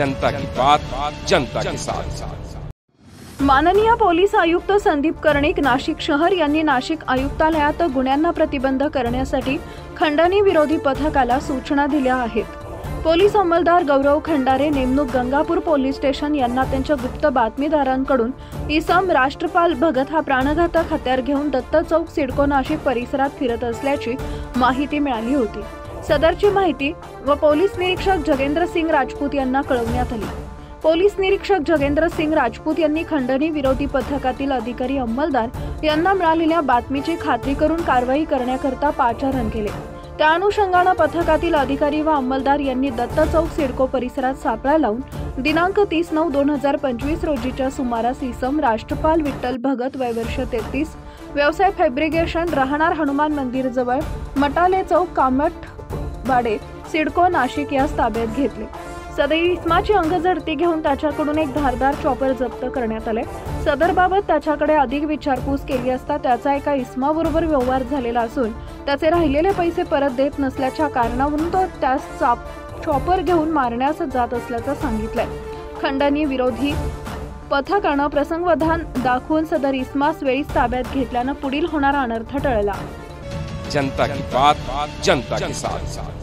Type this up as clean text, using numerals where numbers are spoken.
जनता की बात जनता के साथ। माननीय पोलीस आयुक्त संदीप कर्णिक नाशिक शहर यांनी नाशिक आयुक्तालयात गुन्ह्यांना प्रतिबंध करण्यासाठी खंडणी विरोधी पथकाला सूचना दिल्या आहेत। पोलीस अंमलदार गौरव खंडारे नेमणूक गंगापूर पोलीस स्टेशन यांना त्यांच्या गुप्त बातमीदारांकडून इसम राष्ट्रपाल भगत हा प्राणघातक हत्यार घेऊन दत्त चौक सिडको नाशिक परिसरात फिरत असल्याची माहिती मिळाली होती। सदरची माहिती व पोलीस निरीक्षक जगेंद्र सिंग राजपूत यांना कळवण्यात आली। पोलीस निरीक्षक जगेंद्र सिंग राजपूत यांनी खंडणी विरोधी पथकातील अधिकारी अंमलदार यांना मिळालेल्या बातमीची खात्री करून कारवाई करण्याकरता पाचारण केले। त्या अनुषंगाने पथकातील अधिकारी व अंमलदार यांनी दत्त चौक सिडको परिसरात सापळा लावून दिनांक 30/9/2025 रोजीच्या सुमारास इसम राष्ट्रपाल विठ्ठल भगत वय वर्ष 33 व्यवसाय फॅब्रिकेशन राहणार हनुमान मंदिर जवळ मटाले चौक कामठवाडे सिडको नाशिक यास ताब्यात घेतले। सदर इसमाची अंगझडती घेऊन त्याच्याकडून एक धारदार चॉपर जप्त करण्यात आले। सदरबाबत त्याच्याकडे अधिक विचारपूस केली असता त्याचा एका इसमाबरोबर व्यवहार झालेला असून त्याचे राहिलेले पैसे परत देत नसल्याच्या कारणावरून तो त्यास चॉपर घेऊन मारण्यास जात असल्याचं सांगितलंय। खंडणी विरोधी पथकानं प्रसंगवधान दाखवून सदर इसमास वेळीच ताब्यात घेतल्यानं पुढील होणारा अनर्थ टळला। जनता की बात जनता के साथ।